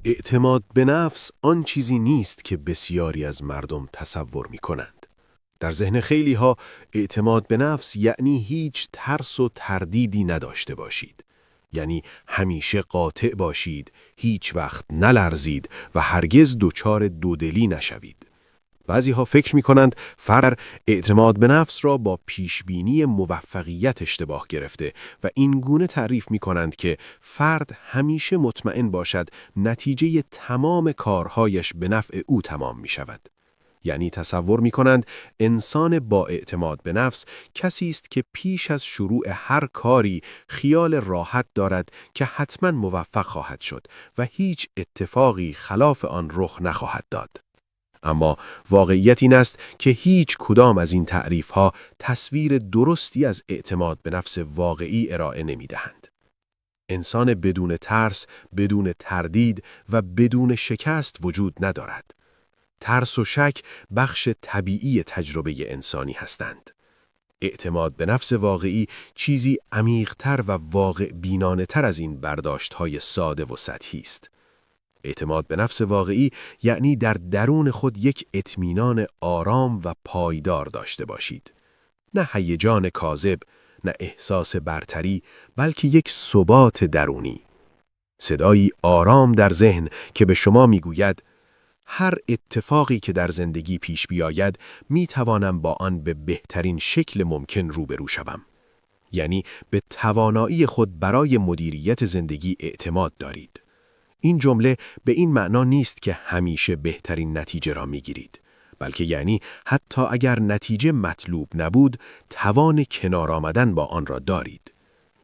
اعتماد به نفس آن چیزی نیست که بسیاری از مردم تصور می کنند. در ذهن خیلی ها اعتماد به نفس یعنی هیچ ترس و تردیدی نداشته باشید. یعنی همیشه قاطع باشید، هیچ وقت نلرزید و هرگز دچار دودلی نشوید. بعضی ها فکر می کنند فرد اعتماد به نفس را با پیشبینی موفقیت اشتباه گرفته و این گونه تعریف می کنند که فرد همیشه مطمئن باشد نتیجه تمام کارهایش به نفع او تمام می شود. یعنی تصور می کنند انسان با اعتماد به نفس کسی است که پیش از شروع هر کاری خیال راحت دارد که حتما موفق خواهد شد و هیچ اتفاقی خلاف آن رخ نخواهد داد. اما واقعیت این است که هیچ کدام از این تعریف‌ها تصویر درستی از اعتماد به نفس واقعی ارائه نمی‌دهند. انسان بدون ترس، بدون تردید و بدون شکست وجود ندارد. ترس و شک بخش طبیعی تجربه انسانی هستند. اعتماد به نفس واقعی چیزی عمیق‌تر و واقع بینانه‌تر از این برداشت‌های ساده و سطحی است. اعتماد به نفس واقعی یعنی در درون خود یک اطمینان آرام و پایدار داشته باشید. نه هیجان کاذب، نه احساس برتری، بلکه یک ثبات درونی. صدایی آرام در ذهن که به شما میگوید هر اتفاقی که در زندگی پیش بیاید میتوانم با آن به بهترین شکل ممکن روبرو شوم. یعنی به توانایی خود برای مدیریت زندگی اعتماد دارید. این جمله به این معنا نیست که همیشه بهترین نتیجه را میگیرید، بلکه یعنی حتی اگر نتیجه مطلوب نبود، توان کنار آمدن با آن را دارید.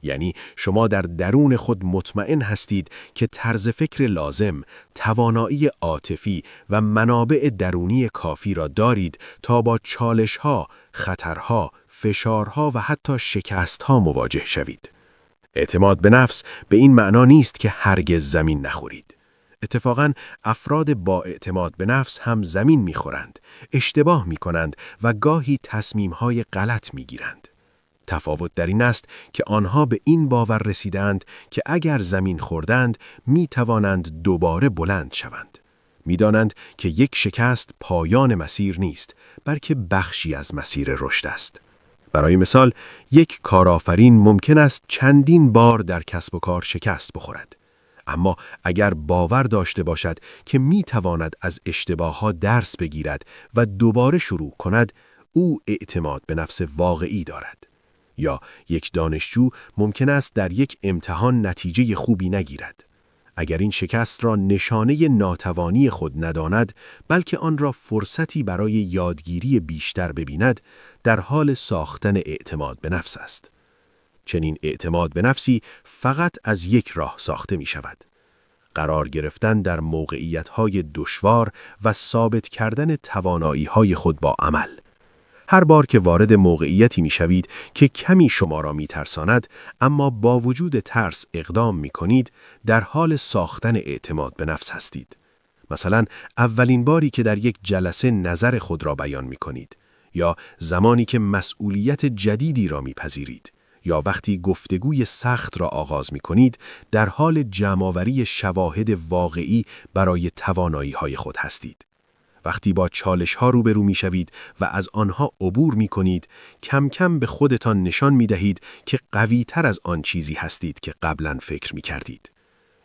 یعنی شما در درون خود مطمئن هستید که طرز فکر لازم، توانایی عاطفی و منابع درونی کافی را دارید تا با چالش‌ها، خطرها، فشارها و حتی شکست‌ها مواجه شوید. اعتماد به نفس به این معنا نیست که هرگز زمین نخورید. اتفاقاً افراد با اعتماد به نفس هم زمین میخورند، اشتباه میکنند و گاهی تصمیم‌های غلط میگیرند. تفاوت در این است که آنها به این باور رسیدند که اگر زمین خوردند میتوانند دوباره بلند شوند. میدانند که یک شکست پایان مسیر نیست، بلکه بخشی از مسیر رشد است. برای مثال، یک کارآفرین ممکن است چندین بار در کسب و کار شکست بخورد. اما اگر باور داشته باشد که میتواند از اشتباهات درس بگیرد و دوباره شروع کند، او اعتماد به نفس واقعی دارد. یا یک دانشجو ممکن است در یک امتحان نتیجه خوبی نگیرد. اگر این شکست را نشانه ناتوانی خود نداند، بلکه آن را فرصتی برای یادگیری بیشتر ببیند، در حال ساختن اعتماد به نفس است. چنین اعتماد به نفسی فقط از یک راه ساخته می شود: قرار گرفتن در موقعیت‌های دشوار و ثابت کردن توانایی‌های خود با عمل. هر بار که وارد موقعیتی می‌شوید که کمی شما را می‌ترساند، اما با وجود ترس اقدام می‌کنید، در حال ساختن اعتماد به نفس هستید. مثلا اولین باری که در یک جلسه نظر خود را بیان می‌کنید، یا زمانی که مسئولیت جدیدی را می‌پذیرید، یا وقتی گفتگوی سخت را آغاز می‌کنید، در حال جمع‌آوری شواهد واقعی برای توانایی‌های خود هستید. وقتی با چالش‌ها روبرو می‌شوید و از آنها عبور می‌کنید، کم کم به خودتان نشان می‌دهید که قوی‌تر از آن چیزی هستید که قبلاً فکر می‌کردید.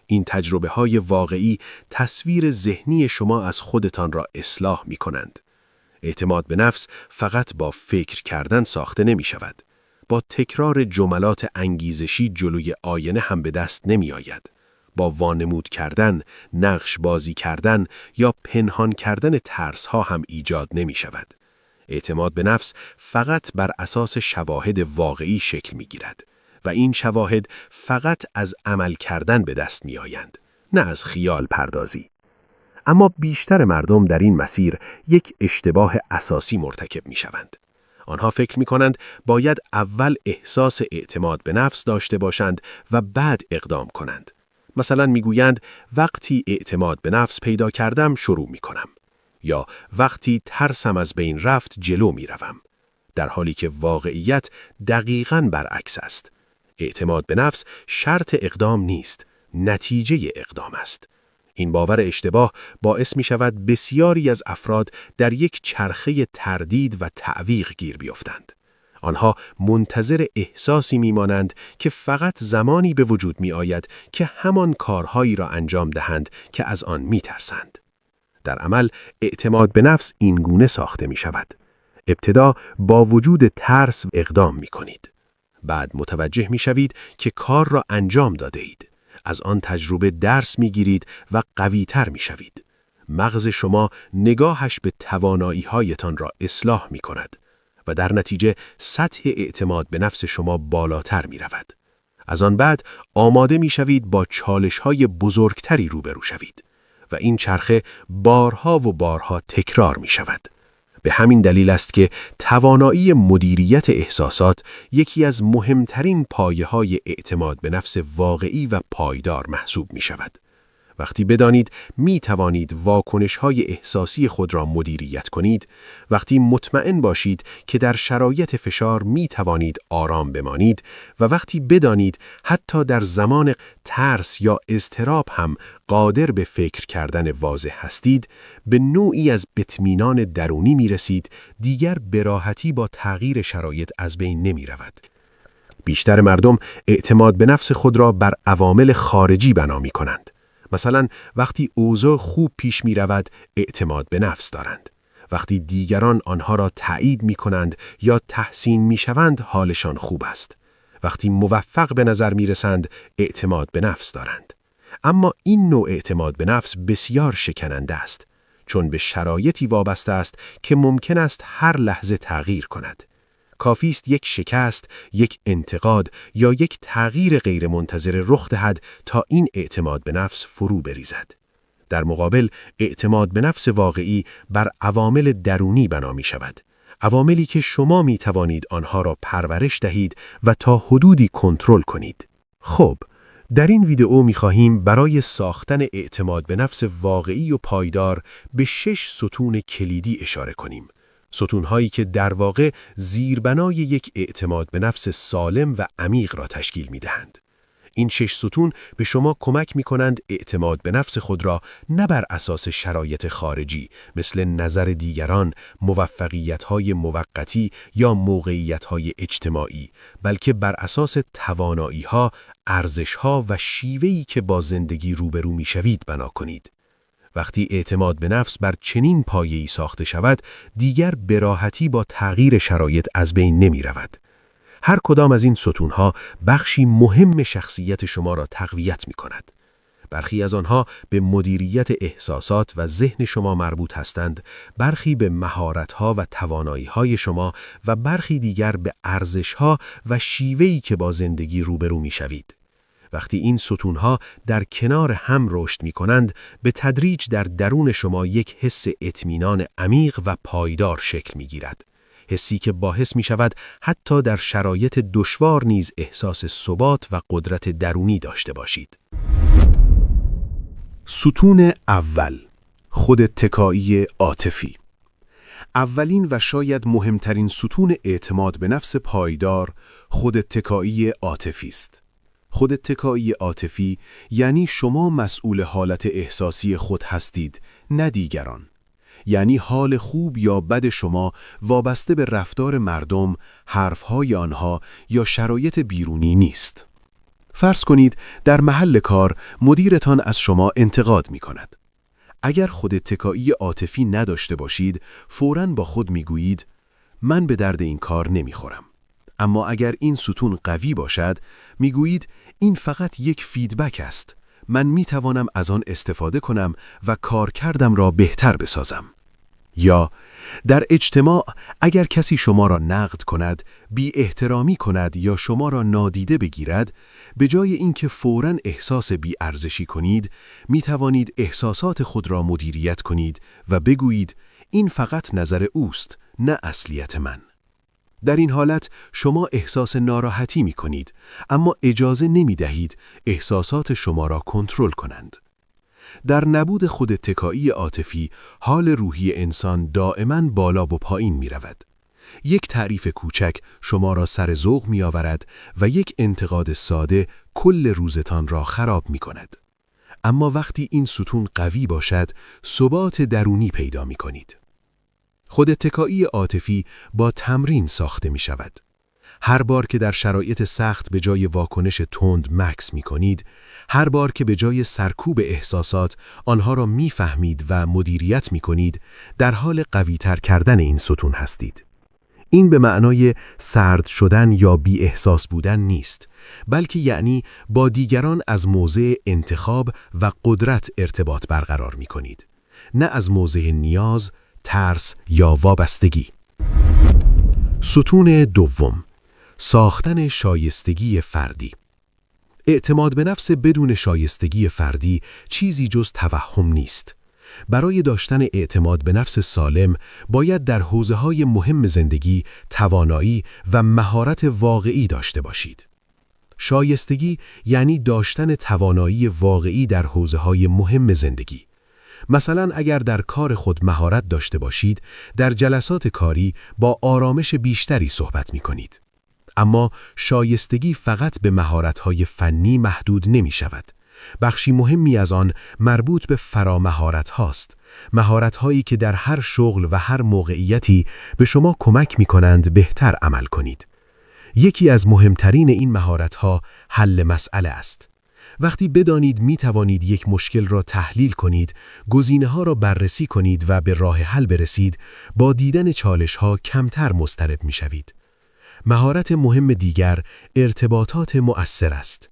این تجربه‌های واقعی تصویر ذهنی شما از خودتان را اصلاح می‌کنند. اعتماد به نفس فقط با فکر کردن ساخته نمی‌شود. با تکرار جملات انگیزشی جلوی آینه هم به دست نمی‌آید. با وانمود کردن، نقش بازی کردن یا پنهان کردن ترس‌ها هم ایجاد نمی‌شود. اعتماد به نفس فقط بر اساس شواهد واقعی شکل می‌گیرد و این شواهد فقط از عمل کردن به دست می‌آیند، نه از خیال پردازی. اما بیشتر مردم در این مسیر یک اشتباه اساسی مرتکب می‌شوند. آنها فکر می‌کنند باید اول احساس اعتماد به نفس داشته باشند و بعد اقدام کنند. مثلا میگویند وقتی اعتماد به نفس پیدا کردم شروع میکنم، یا وقتی ترسم از بین رفت جلو میروم، در حالی که واقعیت دقیقاً برعکس است. اعتماد به نفس شرط اقدام نیست، نتیجه اقدام است. این باور اشتباه باعث می شود بسیاری از افراد در یک چرخه تردید و تعویق گیر بیفتند. آنها منتظر احساسی میمانند که فقط زمانی به وجود می آید که همان کارهایی را انجام دهند که از آن می ترسند. در عمل اعتماد به نفس این گونه ساخته می شود. ابتدا با وجود ترس اقدام می کنید. بعد متوجه می شوید که کار را انجام داده اید. از آن تجربه درس می گیرید و قوی تر می شوید. مغز شما نگاهش به توانایی هایتان را اصلاح می کند و در نتیجه سطح اعتماد به نفس شما بالاتر می رود. از آن بعد آماده می شوید با چالش های بزرگتری روبرو شوید و این چرخه بارها و بارها تکرار می شود. به همین دلیل است که توانایی مدیریت احساسات یکی از مهمترین پایه‌های اعتماد به نفس واقعی و پایدار محسوب می شود. وقتی بدانید می توانید واکنش‌های احساسی خود را مدیریت کنید، وقتی مطمئن باشید که در شرایط فشار می توانید آرام بمانید و وقتی بدانید حتی در زمان ترس یا اضطراب هم قادر به فکر کردن واضح هستید، به نوعی از اطمینان درونی می رسید دیگر به راحتی با تغییر شرایط از بین نمی رود. بیشتر مردم اعتماد به نفس خود را بر عوامل خارجی بنا می کنند. مثلا وقتی اوضاع خوب پیش می رود اعتماد به نفس دارند. وقتی دیگران آنها را تایید می کنند یا تحسین می شوند حالشان خوب است. وقتی موفق به نظر می رسند اعتماد به نفس دارند. اما این نوع اعتماد به نفس بسیار شکننده است، چون به شرایطی وابسته است که ممکن است هر لحظه تغییر کند. کافی است یک شکست، یک انتقاد یا یک تغییر غیرمنتظره رخ دهد تا این اعتماد به نفس فرو بریزد. در مقابل اعتماد به نفس واقعی بر عوامل درونی بنا می شود. عواملی که شما می توانید آنها را پرورش دهید و تا حدودی کنترل کنید. خب، در این ویدئو می خواهیم برای ساختن اعتماد به نفس واقعی و پایدار به 6 ستون کلیدی اشاره کنیم. ستون‌هایی که در واقع زیربنای یک اعتماد به نفس سالم و عمیق را تشکیل می‌دهند. این 6 ستون به شما کمک می‌کنند اعتماد به نفس خود را نه بر اساس شرایط خارجی مثل نظر دیگران، موفقیت‌های موقتی یا موقعیت‌های اجتماعی، بلکه بر اساس توانایی‌ها، ارزش‌ها و شیوه‌ای که با زندگی روبرو می‌شوید بنا کنید. وقتی اعتماد به نفس بر چنین پایه‌ای ساخته شود، دیگر به راحتی با تغییر شرایط از بین نمی رود. هر کدام از این ستونها بخشی مهم شخصیت شما را تقویت می کند. برخی از آنها به مدیریت احساسات و ذهن شما مربوط هستند، برخی به مهارت‌ها و توانایی‌های شما و برخی دیگر به ارزش‌ها و شیوه‌ای که با زندگی روبرو می‌شوید. وقتی این ستونها در کنار هم رشد می کنند، به تدریج در درون شما یک حس اطمینان عمیق و پایدار شکل می گیرد. حسی که باعث می شود حتی در شرایط دشوار نیز احساس ثبات و قدرت درونی داشته باشید. ستون اول، خوداتکایی عاطفی. اولین و شاید مهمترین ستون اعتماد به نفس پایدار، خوداتکایی عاطفی است. خوداتکایی عاطفی یعنی شما مسئول حالت احساسی خود هستید، نه دیگران. یعنی حال خوب یا بد شما وابسته به رفتار مردم، حرفهای آنها یا شرایط بیرونی نیست. فرض کنید در محل کار مدیرتان از شما انتقاد می کند. اگر خوداتکایی عاطفی نداشته باشید، فوراً با خود می گویید من به درد این کار نمی خورم. اما اگر این ستون قوی باشد، میگویید این فقط یک فیدبک است. من میتوانم از آن استفاده کنم و کارکردم را بهتر بسازم. یا در اجتماع اگر کسی شما را نقد کند، بی احترامی کند یا شما را نادیده بگیرد، به جای اینکه فوراً احساس بی ارزشی کنید، میتوانید احساسات خود را مدیریت کنید و بگویید این فقط نظر اوست، نه اصلیت من. در این حالت شما احساس ناراحتی می کنید، اما اجازه نمی دهید احساسات شما را کنترل کنند. در نبود خوداتکایی عاطفی، حال روحی انسان دائما بالا و پایین می رود. یک تعریف کوچک شما را سر ذوق می آورد و یک انتقاد ساده کل روزتان را خراب می کند. اما وقتی این ستون قوی باشد، ثبات درونی پیدا می کنید. خوداتکایی عاطفی با تمرین ساخته می شود. هر بار که در شرایط سخت به جای واکنش تند مکث می کنید، هر بار که به جای سرکوب احساسات آنها را می فهمید و مدیریت می کنید، در حال قوی‌تر کردن این ستون هستید. این به معنای سرد شدن یا بی احساس بودن نیست، بلکه یعنی با دیگران از موضع انتخاب و قدرت ارتباط برقرار می کنید، نه از موضع نیاز، ترس یا وابستگی. ستون دوم، ساختن شایستگی فردی. اعتماد به نفس بدون شایستگی فردی چیزی جز توهم نیست. برای داشتن اعتماد به نفس سالم باید در حوزه‌های مهم زندگی توانایی و مهارت واقعی داشته باشید. شایستگی یعنی داشتن توانایی واقعی در حوزه‌های مهم زندگی. مثلا اگر در کار خود مهارت داشته باشید، در جلسات کاری با آرامش بیشتری صحبت می‌کنید. اما شایستگی فقط به مهارت‌های فنی محدود نمی‌شود. بخشی مهمی از آن مربوط به فرامهارت هاست، مهارت‌هایی که در هر شغل و هر موقعیتی به شما کمک می‌کنند بهتر عمل کنید. یکی از مهمترین این مهارت‌ها حل مسئله است. وقتی بدانید می‌توانید یک مشکل را تحلیل کنید، گزینه‌ها را بررسی کنید و به راه حل برسید، با دیدن چالش‌ها کمتر مضطرب می‌شوید. مهارت مهم دیگر ارتباطات مؤثر است.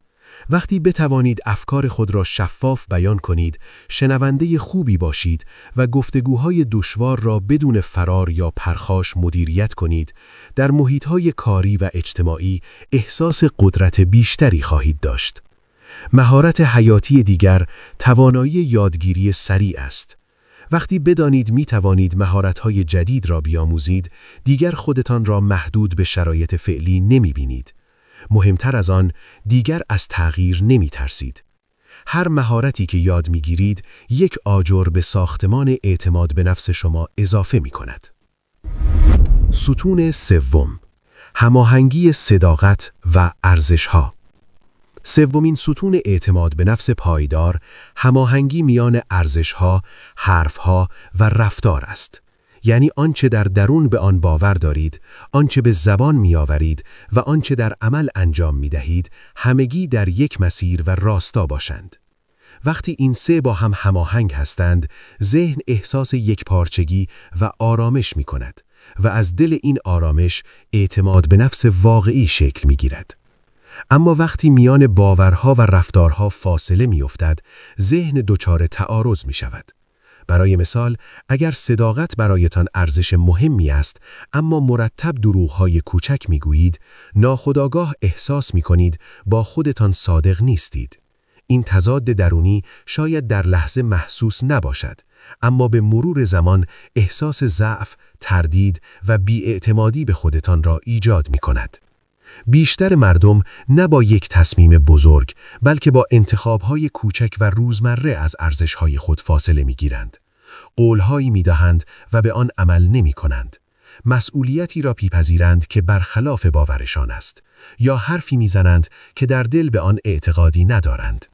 وقتی بتوانید افکار خود را شفاف بیان کنید، شنونده خوبی باشید و گفتگوهای دشوار را بدون فرار یا پرخاش مدیریت کنید، در محیطهای کاری و اجتماعی احساس قدرت بیشتری خواهید داشت. مهارت حیاتی دیگر توانایی یادگیری سریع است. وقتی بدانید می توانید مهارت‌های جدید را بیاموزید، دیگر خودتان را محدود به شرایط فعلی نمی بینید. مهمتر از آن، دیگر از تغییر نمی ترسید. هر مهارتی که یاد می گیرید، یک آجر به ساختمان اعتماد به نفس شما اضافه می کند. ستون سوم، هماهنگی صداقت و ارزش‌ها. سومین ستون اعتماد به نفس پایدار، هماهنگی میان ارزش‌ها، حرف‌ها و رفتار است. یعنی آنچه در درون به آن باور دارید، آنچه به زبان می‌آورید و آنچه در عمل انجام می‌دهید، همگی در یک مسیر و راستا باشند. وقتی این سه با هم هماهنگ هستند، ذهن احساس یکپارچگی و آرامش می‌کند و از دل این آرامش اعتماد به نفس واقعی شکل می‌گیرد. اما وقتی میان باورها و رفتارها فاصله می‌افتد، ذهن دچار تعارض می‌شود. برای مثال، اگر صداقت برایتان ارزش مهمی است، اما مرتب دروغ‌های کوچک می‌گویید، ناخودآگاه احساس می‌کنید با خودتان صادق نیستید. این تضاد درونی شاید در لحظه محسوس نباشد، اما به مرور زمان احساس ضعف، تردید و بی‌اعتمادی به خودتان را ایجاد می‌کند. بیشتر مردم نه با یک تصمیم بزرگ، بلکه با انتخاب‌های کوچک و روزمره از ارزش‌های خود فاصله می‌گیرند. قول‌هایی می‌دهند و به آن عمل نمی‌کنند. مسئولیتی را می‌پذیرند که برخلاف باورشان است، یا حرفی می‌زنند که در دل به آن اعتقادی ندارند.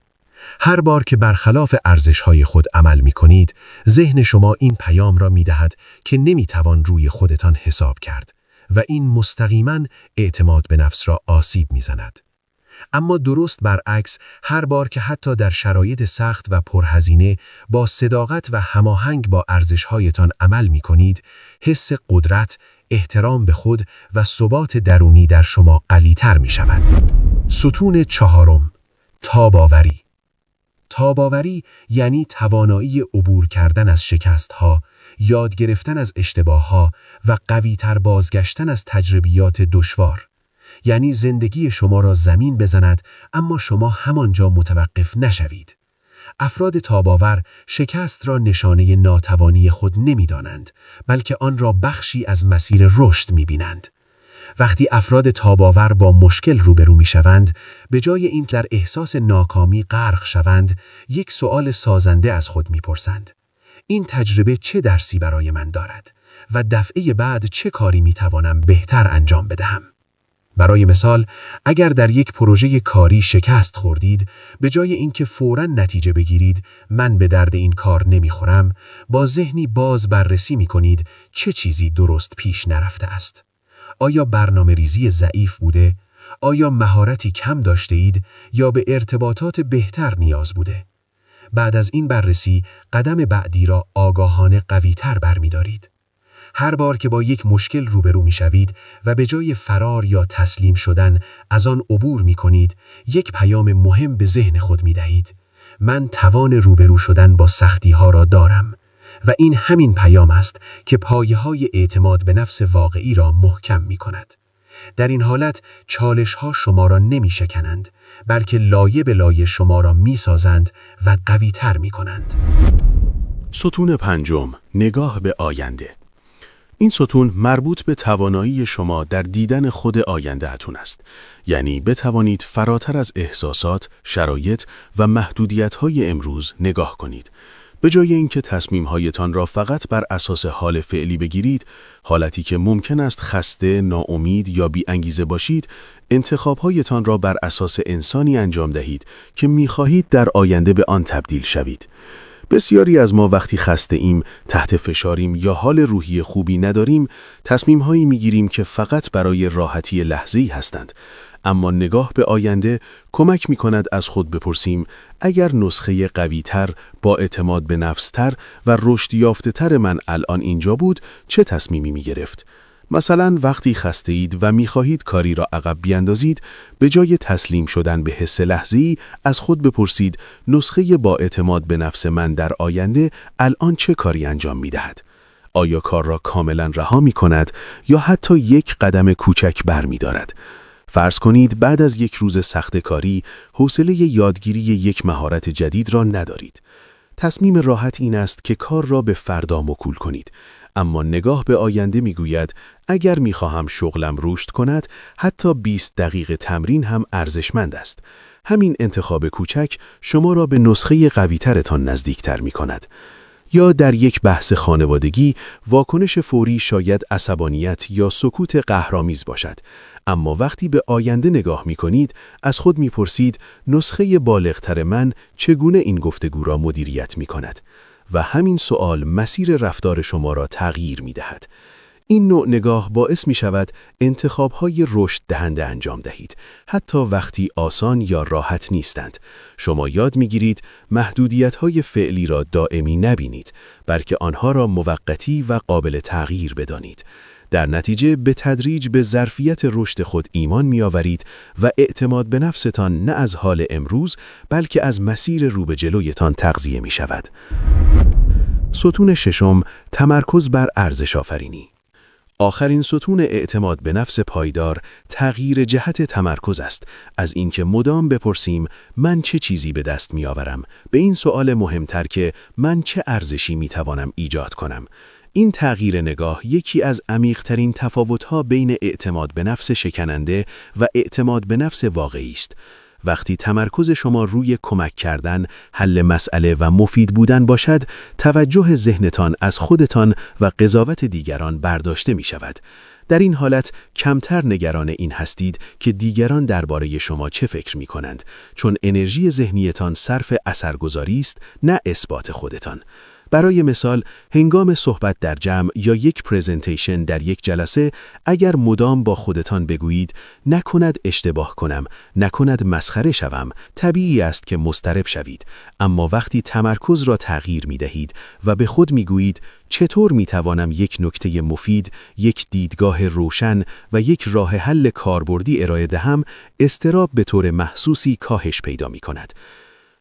هر بار که برخلاف ارزش‌های خود عمل می‌کنید، ذهن شما این پیام را می‌دهد که نمی‌توان روی خودتان حساب کرد و این مستقیما اعتماد به نفس را آسیب می‌زند. اما درست برعکس، هر بار که حتی در شرایط سخت و پرهزینه با صداقت و هماهنگ با ارزش‌هایتان عمل می‌کنید، حس قدرت، احترام به خود و ثبات درونی در شما قوی‌تر می‌شود. ستون چهارم، تاب‌آوری. تاب‌آوری یعنی توانایی عبور کردن از شکست‌ها، یاد گرفتن از اشتباه‌ها و قوی‌تر بازگشتن از تجربیات دشوار. یعنی زندگی شما را زمین بزند، اما شما همانجا متوقف نشوید. افراد تاب‌آور شکست را نشانه ناتوانی خود نمی‌دانند، بلکه آن را بخشی از مسیر رشد می‌بینند. وقتی افراد تاب‌آور با مشکل روبرو می‌شوند، به جای اینکه در احساس ناکامی غرق شوند، یک سؤال سازنده از خود می‌پرسند: این تجربه چه درسی برای من دارد و دفعه بعد چه کاری می‌توانم بهتر انجام بدهم؟ برای مثال، اگر در یک پروژه کاری شکست خوردید، به جای اینکه فوراً نتیجه بگیرید من به درد این کار نمیخورم، با ذهنی باز بررسی می‌کنید چه چیزی درست پیش نرفته است. آیا برنامه‌ریزی ضعیف بوده؟ آیا مهارتی کم داشته اید یا به ارتباطات بهتر نیاز بوده؟ بعد از این بررسی، قدم بعدی را آگاهانه قوی‌تر برمی‌دارید. هر بار که با یک مشکل روبرو می‌شوید و به جای فرار یا تسلیم شدن از آن عبور می‌کنید، یک پیام مهم به ذهن خود می‌دهید: من توان روبرو شدن با سختی‌ها را دارم. و این همین پیام است که پایه‌های اعتماد به نفس واقعی را محکم می‌کند. در این حالت چالش‌ها شما را نمی‌شکنند، بلکه لایه به لایه شما را می‌سازند و قوی‌تر می‌کنند. ستون پنجم، نگاه به آینده. این ستون مربوط به توانایی شما در دیدن خود آینده‌تون است. یعنی بتوانید فراتر از احساسات، شرایط و محدودیت‌های امروز نگاه کنید. به جای اینکه تصمیم‌هایتان را فقط بر اساس حال فعلی بگیرید، حالتی که ممکن است خسته، ناامید یا بی‌انگیزه باشید، انتخاب‌هایتان را بر اساس انسانی انجام دهید که می‌خواهید در آینده به آن تبدیل شوید. بسیاری از ما وقتی خسته ایم، تحت فشاریم یا حال روحی خوبی نداریم، تصمیم‌هایی می‌گیریم که فقط برای راحتی لحظه‌ای هستند. اما نگاه به آینده کمک می‌کند از خود بپرسیم: اگر نسخه قوی‌تر، با اعتماد به نفس‌تر و رشد یافته‌تر من الان اینجا بود، چه تصمیمی می‌گرفت؟ مثلا وقتی خسته اید و می‌خواهید کاری را عقب بیاندازید، به جای تسلیم شدن به حس لحظه‌ای از خود بپرسید: نسخه با اعتماد به نفس من در آینده الان چه کاری انجام می‌دهد؟ آیا کار را کاملا رها می‌کند یا حتی یک قدم کوچک برمی‌دارد؟ فرض کنید بعد از یک روز سخت کاری، حوصله یادگیری یک مهارت جدید را ندارید. تصمیم راحت این است که کار را به فردا موکول کنید. اما نگاه به آینده میگوید: اگر میخواهم شغلم رشد کند، حتی 20 دقیقه تمرین هم ارزشمند است. همین انتخاب کوچک شما را به نسخه قوی‌ترتان نزدیکتر میکند. یا در یک بحث خانوادگی، واکنش فوری شاید عصبانیت یا سکوت قهرآمیز باشد. اما وقتی به آینده نگاه می‌کنید، از خود می‌پرسید: نسخه بالغتر من چگونه این گفتگو را مدیریت می‌کند؟ و همین سوال مسیر رفتار شما را تغییر می‌دهد. این نوع نگاه باعث می‌شود انتخاب‌های رشد دهنده انجام دهید، حتی وقتی آسان یا راحت نیستند. شما یاد می‌گیرید محدودیت‌های فعلی را دائمی نبینید، بلکه آنها را موقتی و قابل تغییر بدانید. در نتیجه به تدریج به ظرفیت رشد خود ایمان می‌آورید و اعتماد به نفستان نه از حال امروز، بلکه از مسیر رو به جلویتان تغذیه می‌شود. ستون ششم، تمرکز بر ارزش آفرینی. آخرین ستون اعتماد به نفس پایدار تغییر جهت تمرکز است. از اینکه مدام بپرسیم من چه چیزی به دست می‌آورم، به این سوال مهمتر که من چه ارزشی می‌توانم ایجاد کنم. این تغییر نگاه یکی از عمیق‌ترین تفاوت‌ها بین اعتماد به نفس شکننده و اعتماد به نفس واقعی است. وقتی تمرکز شما روی کمک کردن، حل مسئله و مفید بودن باشد، توجه ذهنتان از خودتان و قضاوت دیگران برداشته می شود. در این حالت کمتر نگران این هستید که دیگران درباره شما چه فکر می کنند، چون انرژی ذهنیتان صرف اثرگذاری است، نه اثبات خودتان. برای مثال، هنگام صحبت در جمع یا یک پرزنتیشن در یک جلسه، اگر مدام با خودتان بگویید نکند اشتباه کنم، نکند مسخره شوم، طبیعی است که مضطرب شوید. اما وقتی تمرکز را تغییر می دهید و به خود می گویید چطور می توانم یک نکته مفید، یک دیدگاه روشن و یک راه حل کاربردی ارائه دهم، اضطراب به طور محسوسی کاهش پیدا می کند.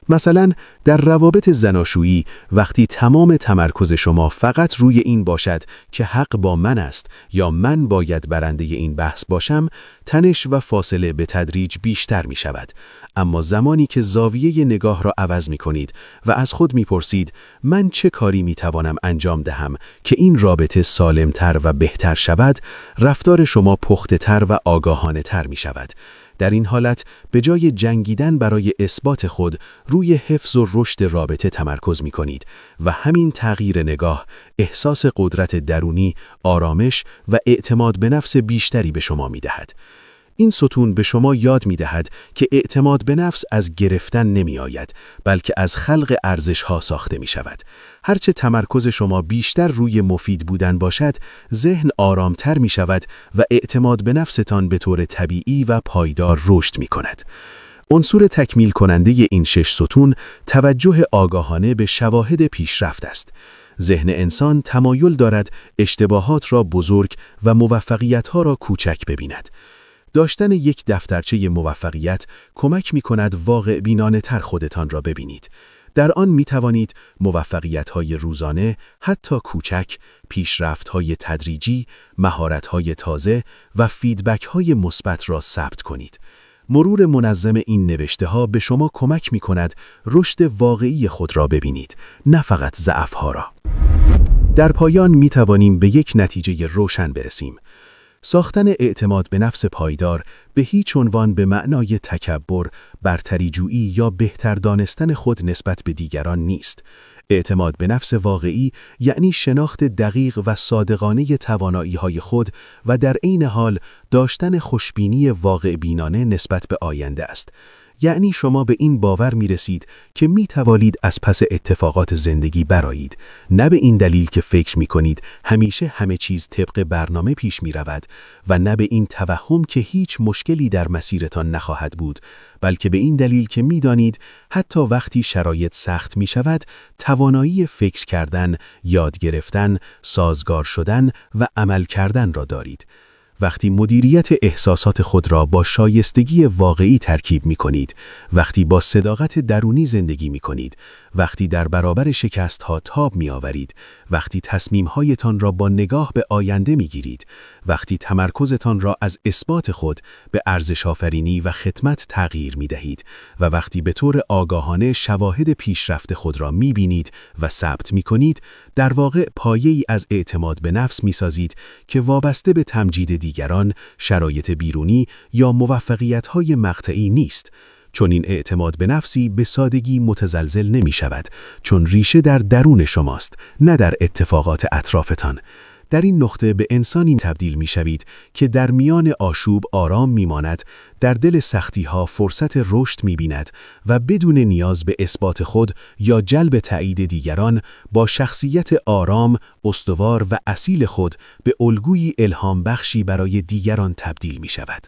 مثلا در روابط زناشویی، وقتی تمام تمرکز شما فقط روی این باشد که حق با من است یا من باید برنده این بحث باشم، تنش و فاصله به تدریج بیشتر می شود. اما زمانی که زاویه نگاه را عوض می کنید و از خود می پرسید من چه کاری می توانم انجام دهم که این رابطه سالمتر و بهتر شود، رفتار شما پخته تر و آگاهانه تر می شود. در این حالت به جای جنگیدن برای اثبات خود، روی حفظ و رشد رابطه تمرکز می کنید و همین تغییر نگاه احساس قدرت درونی، آرامش و اعتماد به نفس بیشتری به شما می دهد. این ستون به شما یاد می‌دهد که اعتماد به نفس از گرفتن نمی‌آید، بلکه از خلق ارزش‌ها ساخته می‌شود. هرچه تمرکز شما بیشتر روی مفید بودن باشد، ذهن آرامتر می‌شود و اعتماد به نفستان به طور طبیعی و پایدار رشد می‌کند. عنصر تکمیل کننده این 6 ستون توجه آگاهانه به شواهد پیشرفت است. ذهن انسان تمایل دارد اشتباهات را بزرگ و موفقیت‌ها را کوچک ببیند. داشتن یک دفترچه موفقیت کمک می‌کند واقع بینانه تر خودتان را ببینید. در آن می‌توانید موفقیت‌های روزانه، حتی کوچک، پیشرفت‌های تدریجی، مهارت‌های تازه و فیدبک‌های مثبت را ثبت کنید. مرور منظم این نوشته‌ها به شما کمک می‌کند رشد واقعی خود را ببینید، نه فقط ضعف‌ها را. در پایان می‌توانیم به یک نتیجه روشن برسیم. ساختن اعتماد به نفس پایدار به هیچ عنوان به معنای تکبر، برتری‌جویی یا بهتر دانستن خود نسبت به دیگران نیست. اعتماد به نفس واقعی یعنی شناخت دقیق و صادقانه توانایی‌های خود و در عین حال داشتن خوشبینی واقع بینانه نسبت به آینده است. یعنی شما به این باور می‌رسید که می‌توانید از پس اتفاقات زندگی برآیید، نه به این دلیل که فکر می‌کنید همیشه همه چیز طبق برنامه پیش می‌رود و نه به این توهم که هیچ مشکلی در مسیرتان نخواهد بود، بلکه به این دلیل که می‌دانید حتی وقتی شرایط سخت می‌شود، توانایی فکر کردن، یاد گرفتن، سازگار شدن و عمل کردن را دارید. وقتی مدیریت احساسات خود را با شایستگی واقعی ترکیب می کنید، وقتی با صداقت درونی زندگی می کنید، وقتی در برابر شکست ها تاب می آورید، وقتی تصمیم هایتان را با نگاه به آینده می گیرید، وقتی تمرکزتان را از اثبات خود به ارزش آفرینی و خدمت تغییر می دهید و وقتی به طور آگاهانه شواهد پیشرفت خود را می بینید و ثبت می کنید، در واقع پایه‌ای از اعتماد به نفس می سازید که وابسته به تمجید دیگران، شرایط بیرونی یا موفقیت‌های مقطعی نیست. چون این اعتماد به نفسی به سادگی متزلزل نمی شود، چون ریشه در درون شماست، نه در اتفاقات اطرافتان. در این نقطه به انسانی تبدیل می شوید که در میان آشوب آرام می ماند، در دل سختی ها فرصت رشد می بیند و بدون نیاز به اثبات خود یا جلب تایید دیگران با شخصیت آرام، استوار و اصیل خود به الگویی الهام بخشی برای دیگران تبدیل می شود.